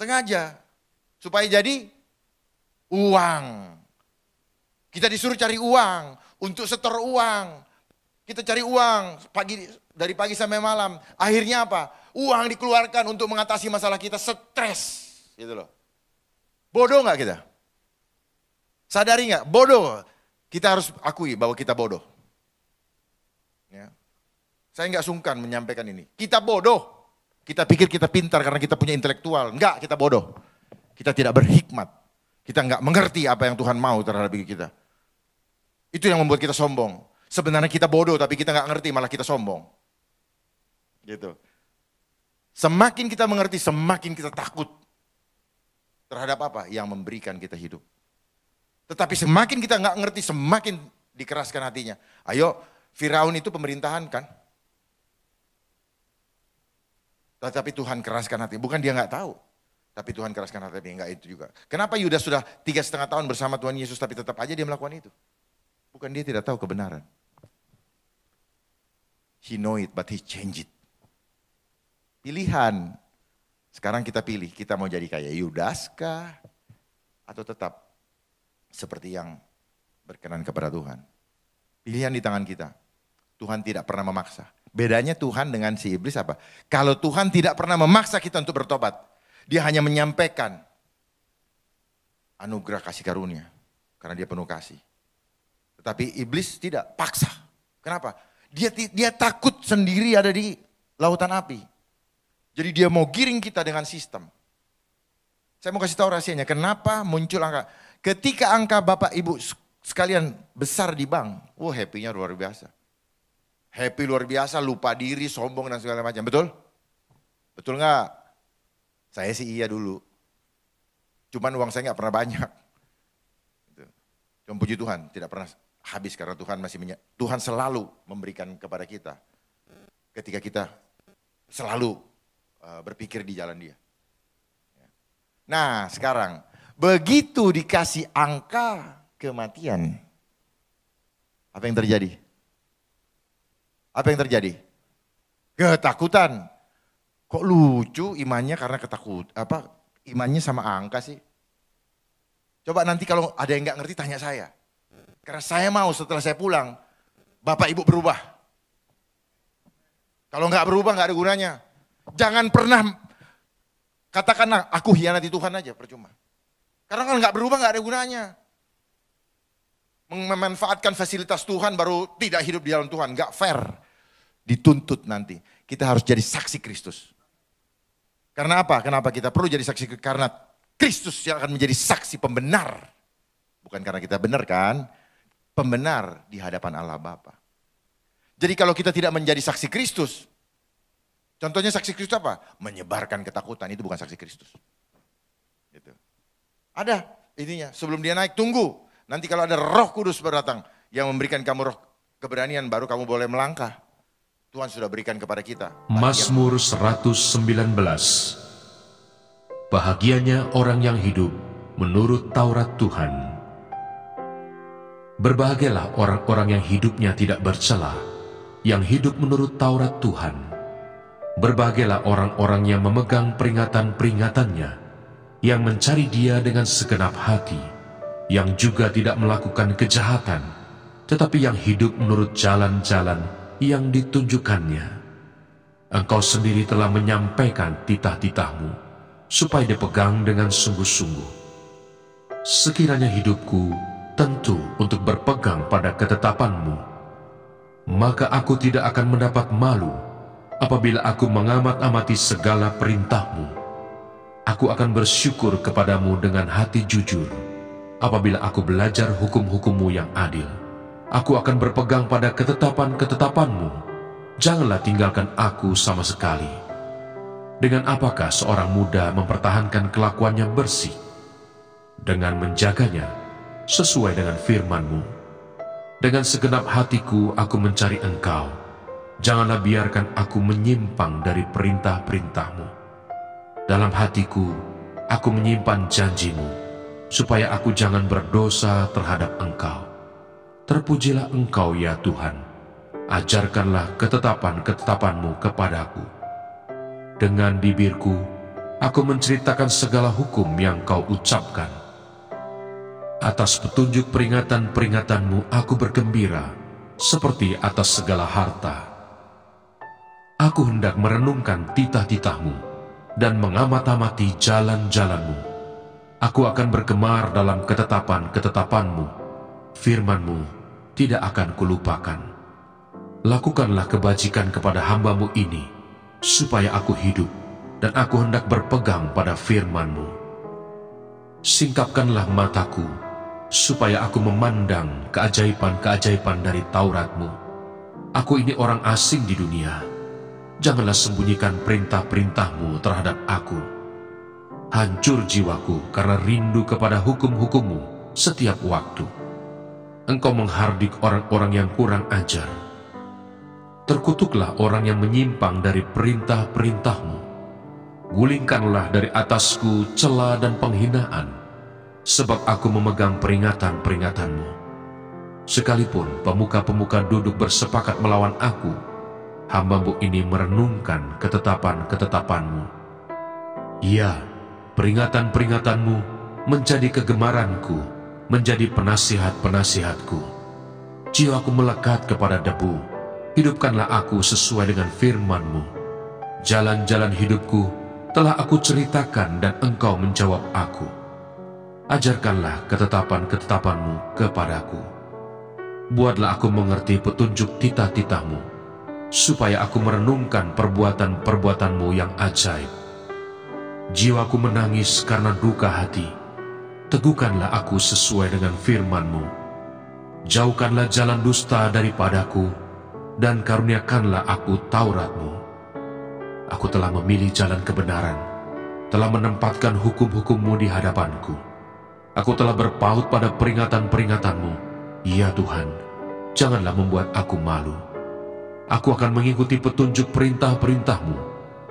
Sengaja supaya jadi uang. Kita disuruh cari uang, untuk setor uang. Kita cari uang dari pagi sampai malam. Akhirnya apa? Uang dikeluarkan untuk mengatasi masalah kita, stres. Gitu loh. Bodoh nggak kita? Sadari nggak? Bodoh. Kita harus akui bahwa kita bodoh. Ya. Saya nggak sungkan menyampaikan ini. Kita bodoh. Kita pikir kita pintar karena kita punya intelektual. Enggak, kita bodoh. Kita tidak berhikmat. Kita enggak mengerti apa yang Tuhan mau terhadap diri kita. Itu yang membuat kita sombong. Sebenarnya kita bodoh tapi kita enggak ngerti malah kita sombong. Gitu. Semakin kita mengerti, semakin kita takut. Terhadap apa? Yang memberikan kita hidup. Tetapi semakin kita enggak ngerti, semakin dikeraskan hatinya. Ayo, Firaun itu pemerintahan kan? Tetapi Tuhan keraskan hati. Bukan dia nggak tahu. Tapi Tuhan keraskan hati, enggak itu juga. Kenapa Yudas sudah 3,5 tahun bersama Tuhan Yesus tapi tetap aja dia melakukan itu? Bukan dia tidak tahu kebenaran. He know it but he change it. Pilihan. Sekarang kita pilih, kita mau jadi kayak Yudas kah? Atau tetap seperti yang berkenan kepada Tuhan. Pilihan di tangan kita. Tuhan tidak pernah memaksa. Bedanya Tuhan dengan si iblis apa? Kalau Tuhan tidak pernah memaksa kita untuk bertobat. Dia hanya menyampaikan anugerah kasih karunia karena dia penuh kasih. Tetapi iblis tidak, paksa. Kenapa? Dia takut sendiri ada di lautan api. Jadi dia mau giring kita dengan sistem. Saya mau kasih tahu rahasianya, kenapa muncul angka. Ketika angka Bapak Ibu sekalian besar di bank, happy-nya luar biasa. Happy luar biasa, lupa diri, sombong dan segala macam. Betul? Betul nggak? Saya sih iya dulu. Cuman uang saya nggak pernah banyak. Cuma puji Tuhan, tidak pernah habis karena Tuhan selalu memberikan kepada kita. Ketika kita selalu berpikir di jalan Dia. Nah sekarang, begitu dikasih angka kematian, apa yang terjadi? Apa yang terjadi? Ketakutan. Kok lucu imannya karena imannya sama angka sih? Coba nanti kalau ada yang nggak ngerti tanya saya. Karena saya mau setelah saya pulang, Bapak Ibu berubah. Kalau nggak berubah nggak ada gunanya. Jangan pernah katakanlah aku hianati Tuhan aja, percuma. Karena kalau nggak berubah nggak ada gunanya. Memanfaatkan fasilitas Tuhan baru tidak hidup di dalam Tuhan, nggak fair. Dituntut nanti. Kita harus jadi saksi Kristus. Karena apa? Kenapa kita perlu jadi saksi? Karena Kristus yang akan menjadi saksi pembenar. Bukan karena kita benar kan? Pembenar di hadapan Allah Bapa. Jadi kalau kita tidak menjadi saksi Kristus, contohnya saksi Kristus apa? Menyebarkan ketakutan, itu bukan saksi Kristus. Gitu. Ada ininya, sebelum dia naik tunggu. Nanti kalau ada Roh Kudus berdatang yang memberikan kamu roh keberanian, baru kamu boleh melangkah. Tuhan sudah berikan kepada kita. Mazmur 119. Bahagianya orang yang hidup menurut Taurat Tuhan. Berbahagialah orang-orang yang hidupnya tidak bercela, yang hidup menurut Taurat Tuhan. Berbahagialah orang-orang yang memegang peringatan-peringatannya, yang mencari Dia dengan segenap hati, yang juga tidak melakukan kejahatan, tetapi yang hidup menurut jalan-jalan yang ditunjukkannya. Engkau sendiri telah menyampaikan titah-titahmu, supaya dipegang dengan sungguh-sungguh. Sekiranya hidupku tentu untuk berpegang pada ketetapanmu, maka aku tidak akan mendapat malu apabila aku mengamat-amati segala perintahmu. Aku akan bersyukur kepadamu dengan hati jujur apabila aku belajar hukum-hukummu yang adil. Aku akan berpegang pada ketetapan-ketetapanmu. Janganlah tinggalkan aku sama sekali. Dengan apakah seorang muda mempertahankan kelakuannya bersih? Dengan menjaganya sesuai dengan firman-Mu. Dengan segenap hatiku aku mencari Engkau. Janganlah biarkan aku menyimpang dari perintah-perintah-Mu. Dalam hatiku aku menyimpan janji-Mu, supaya aku jangan berdosa terhadap Engkau. Terpujilah Engkau ya Tuhan, ajarkanlah ketetapan-ketetapan-Mu kepadaku. Dengan bibirku, aku menceritakan segala hukum yang Kau ucapkan. Atas petunjuk peringatan-peringatan-Mu aku bergembira, seperti atas segala harta. Aku hendak merenungkan titah-titah-Mu dan mengamat-amati jalan-jalan-Mu. Aku akan bergemar dalam ketetapan-ketetapan-Mu. Firman-Mu tidak akan kulupakan. Lakukanlah kebajikan kepada hamba-Mu ini, supaya aku hidup, dan aku hendak berpegang pada firman-Mu. Singkapkanlah mataku, supaya aku memandang keajaiban-keajaiban dari Taurat-Mu. Aku ini orang asing di dunia. Janganlah sembunyikan perintah-perintah-Mu terhadap aku. Hancur jiwaku karena rindu kepada hukum-hukum-Mu setiap waktu. Engkau menghardik orang-orang yang kurang ajar. Terkutuklah orang yang menyimpang dari perintah-perintah-Mu. Gulingkanlah dari atasku cela dan penghinaan, sebab aku memegang peringatan-peringatan-Mu. Sekalipun pemuka-pemuka duduk bersepakat melawan aku, hamba-Mu ini merenungkan ketetapan-ketetapan-Mu. Ya, peringatan-peringatan-Mu menjadi kegemaranku, menjadi penasihat-penasihatku. Jiwaku melekat kepada debu. Hidupkanlah aku sesuai dengan firman-Mu. Jalan-jalan hidupku telah aku ceritakan dan engkau menjawab aku. Ajarkanlah ketetapan-ketetapan-Mu kepadaku. Buatlah aku mengerti petunjuk titah-titah-Mu, supaya aku merenungkan perbuatan-perbuatan-Mu yang ajaib. Jiwaku menangis karena duka hati. Teguhkanlah aku sesuai dengan firman-Mu. Jauhkanlah jalan dusta daripadaku, dan karuniakanlah aku Taurat-Mu. Aku telah memilih jalan kebenaran, telah menempatkan hukum-hukum-Mu di hadapanku. Aku telah berpaut pada peringatan-peringatan-Mu. Ya Tuhan, janganlah membuat aku malu. Aku akan mengikuti petunjuk perintah-perintah-Mu,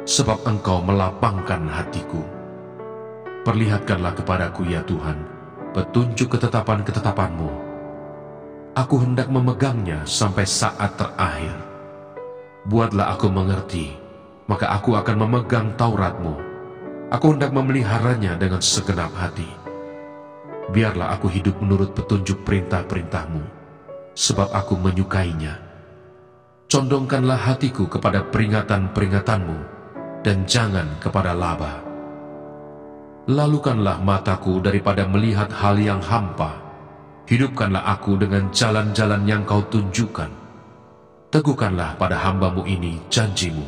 sebab Engkau melapangkan hatiku. Perlihatkanlah kepadaku, ya Tuhan, petunjuk ketetapan-ketetapan-Mu. Aku hendak memegangnya sampai saat terakhir. Buatlah aku mengerti, maka aku akan memegang Taurat-Mu. Aku hendak memeliharanya dengan segenap hati. Biarlah aku hidup menurut petunjuk perintah-perintah-Mu, sebab aku menyukainya. Condongkanlah hatiku kepada peringatan-peringatan-Mu, dan jangan kepada laba. Lalukanlah mataku daripada melihat hal yang hampa. Hidupkanlah aku dengan jalan-jalan yang Kau tunjukkan. Teguhkanlah pada hamba-Mu ini janji-Mu,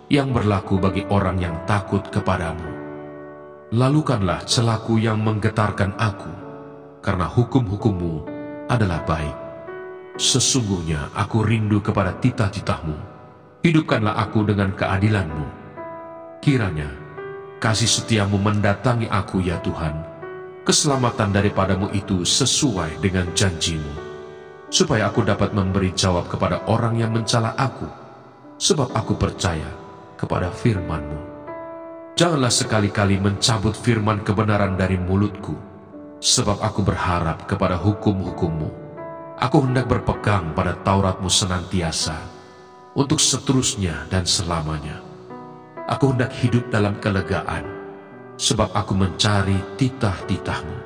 yang berlaku bagi orang yang takut kepadamu. Lalukanlah celaku yang menggetarkan aku, karena hukum-hukum-Mu adalah baik. Sesungguhnya aku rindu kepada titah-titah-Mu. Hidupkanlah aku dengan keadilan-Mu. Kiranya kasih setia-Mu mendatangi aku, ya Tuhan. Keselamatan daripadamu itu sesuai dengan janji-Mu, supaya aku dapat memberi jawab kepada orang yang mencela aku, sebab aku percaya kepada firman-Mu. Janganlah sekali-kali mencabut firman kebenaran dari mulutku, sebab aku berharap kepada hukum-hukum-Mu. Aku hendak berpegang pada Taurat-Mu senantiasa, untuk seterusnya dan selamanya. Aku hendak hidup dalam kelegaan, sebab aku mencari titah-titah-Mu.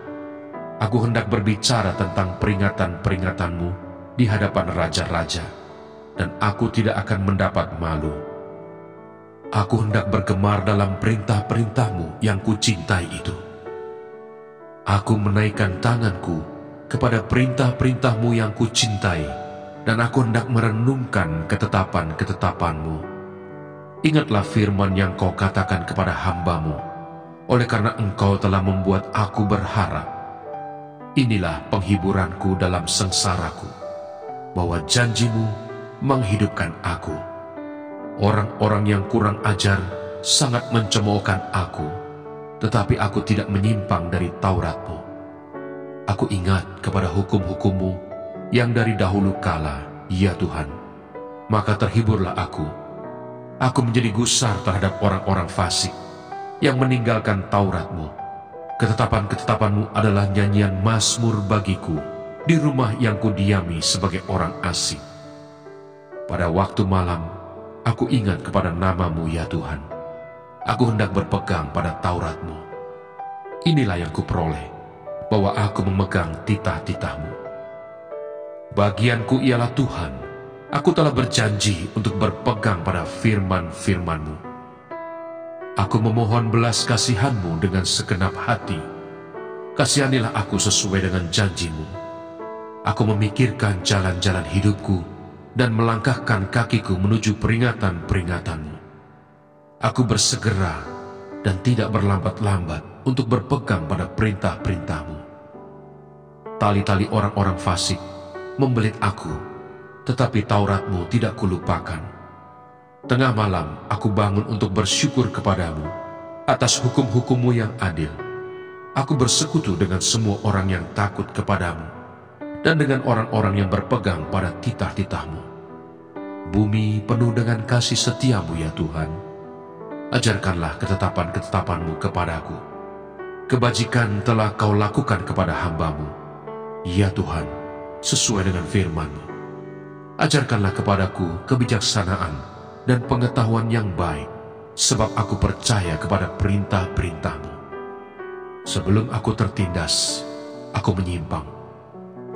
Aku hendak berbicara tentang peringatan-peringatan-Mu di hadapan raja-raja, dan aku tidak akan mendapat malu. Aku hendak bergemar dalam perintah-perintah-Mu yang kucintai itu. Aku menaikkan tanganku kepada perintah-perintah-Mu yang kucintai, dan aku hendak merenungkan ketetapan-ketetapan-Mu. Ingatlah firman yang Kau katakan kepada hamba-Mu, oleh karena Engkau telah membuat aku berharap. Inilah penghiburanku dalam sengsaraku, bahwa janji-Mu menghidupkan aku. Orang-orang yang kurang ajar sangat mencemoohkan aku, tetapi aku tidak menyimpang dari Taurat-Mu. Aku ingat kepada hukum-hukum-Mu yang dari dahulu kala, ya Tuhan. Maka terhiburlah aku. Aku menjadi gusar terhadap orang-orang fasik yang meninggalkan Taurat-Mu. Ketetapan-ketetapan-Mu adalah nyanyian mazmur bagiku di rumah yang kudiami sebagai orang asing. Pada waktu malam, aku ingat kepada nama-Mu, ya Tuhan. Aku hendak berpegang pada Taurat-Mu. Inilah yang kuperoleh, bahwa aku memegang titah-titah-Mu. Bagianku ialah Tuhan. Aku telah berjanji untuk berpegang pada firman-firman-Mu. Aku memohon belas kasihan-Mu dengan segenap hati. Kasihanilah aku sesuai dengan janji-Mu. Aku memikirkan jalan-jalan hidupku, dan melangkahkan kakiku menuju peringatan-peringatan-Mu. Aku bersegera dan tidak berlambat-lambat untuk berpegang pada perintah-perintah-Mu. Tali-tali orang-orang fasik membelit aku, tetapi Taurat-Mu tidak kulupakan. Tengah malam aku bangun untuk bersyukur kepadamu atas hukum-hukum-Mu yang adil. Aku bersekutu dengan semua orang yang takut kepadamu, dan dengan orang-orang yang berpegang pada titah-titah-Mu. Bumi penuh dengan kasih setia-Mu, ya Tuhan. Ajarkanlah ketetapan-ketetapan-Mu kepadaku. Kebajikan telah Kau lakukan kepada hamba-Mu, ya Tuhan, sesuai dengan firman-Mu. Ajarkanlah kepadaku kebijaksanaan dan pengetahuan yang baik, sebab aku percaya kepada perintah-perintah-Mu. Sebelum aku tertindas, aku menyimpang.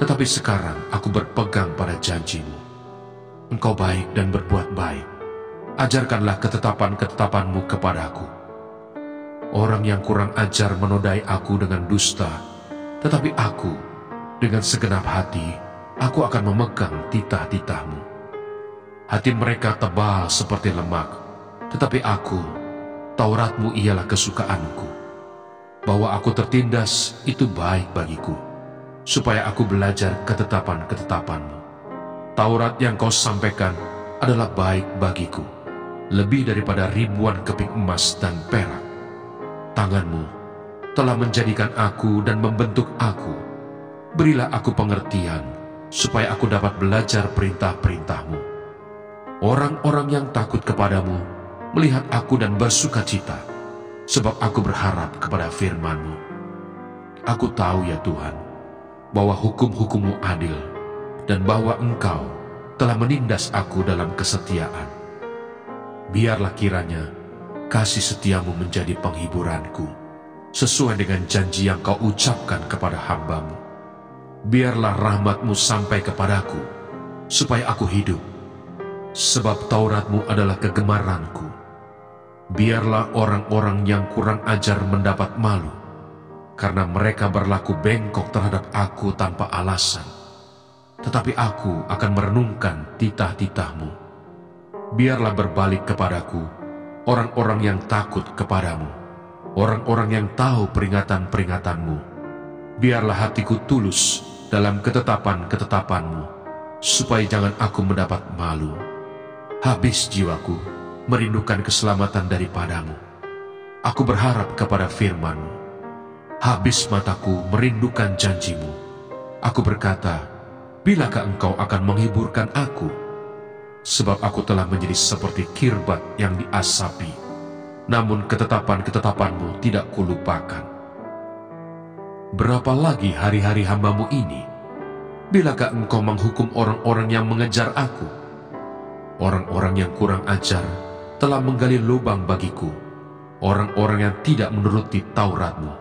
Tetapi sekarang aku berpegang pada janji-Mu. Engkau baik dan berbuat baik. Ajarkanlah ketetapan-ketetapan-Mu kepadaku. Orang yang kurang ajar menodai aku dengan dusta, tetapi aku, dengan segenap hati, aku akan memegang titah-titah-Mu. Hati mereka tebal seperti lemak, tetapi aku, Taurat-Mu ialah kesukaanku. Bahwa aku tertindas itu baik bagiku, supaya aku belajar ketetapan-ketetapan-Mu. Taurat yang Kau sampaikan adalah baik bagiku, lebih daripada ribuan keping emas dan perak. Tangan-Mu telah menjadikan aku dan membentuk aku. Berilah aku pengertian, supaya aku dapat belajar perintah-perintah-Mu. Orang-orang yang takut kepadamu melihat aku dan bersuka cita, sebab aku berharap kepada firman-Mu. Aku tahu ya Tuhan, bahwa hukum-hukum-Mu adil, dan bahwa Engkau telah menindas aku dalam kesetiaan. Biarlah kiranya kasih setiamu menjadi penghiburanku, sesuai dengan janji yang Kau ucapkan kepada hamba-Mu. Biarlah rahmat-Mu sampai kepadaku, supaya aku hidup, sebab Taurat-Mu adalah kegemaranku. Biarlah orang-orang yang kurang ajar mendapat malu, karena mereka berlaku bengkok terhadap aku tanpa alasan. Tetapi aku akan merenungkan titah-titah-Mu. Biarlah berbalik kepadaku orang-orang yang takut kepadamu, orang-orang yang tahu peringatan-peringatan-Mu. Biarlah hatiku tulus dalam ketetapan-ketetapan-Mu, supaya jangan aku mendapat malu. Habis jiwaku merindukan keselamatan daripada-Mu. Aku berharap kepada firman-Mu. Habis mataku merindukan janji-Mu. Aku berkata, bilakah Engkau akan menghiburkan aku? Sebab aku telah menjadi seperti kirbat yang diasapi, namun ketetapan-ketetapan-Mu tidak kulupakan. Berapa lagi hari-hari hamba-Mu ini? Bilakah Engkau menghukum orang-orang yang mengejar aku? Orang-orang yang kurang ajar telah menggali lubang bagiku, orang-orang yang tidak menuruti Taurat-Mu.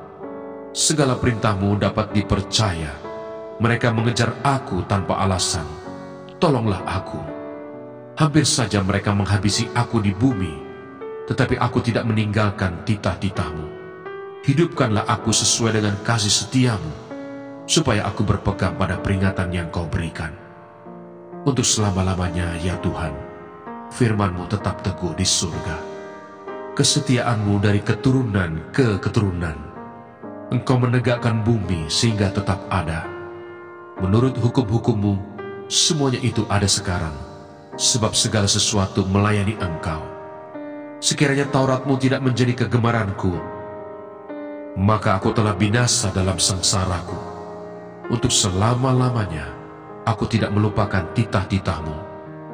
Segala perintah-Mu dapat dipercaya. Mereka mengejar aku tanpa alasan. Tolonglah aku. Hampir saja mereka menghabisi aku di bumi, tetapi aku tidak meninggalkan titah-titah-Mu. Hidupkanlah aku sesuai dengan kasih setia-Mu, supaya aku berpegang pada peringatan yang Kau berikan. Untuk selama-lamanya ya Tuhan, firman-Mu tetap teguh di surga. Kesetiaan-Mu dari keturunan ke keturunan. Engkau menegakkan bumi sehingga tetap ada. Menurut hukum-hukum-Mu, semuanya itu ada sekarang, sebab segala sesuatu melayani Engkau. Sekiranya Taurat-Mu tidak menjadi kegemaranku, maka aku telah binasa dalam sengsaraku. Untuk selama-lamanya, aku tidak melupakan titah-titah-Mu,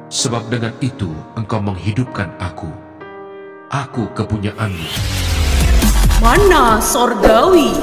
sebab dengan itu Engkau menghidupkan aku. Aku kepunyaan-Mu. Mana Sorgawi.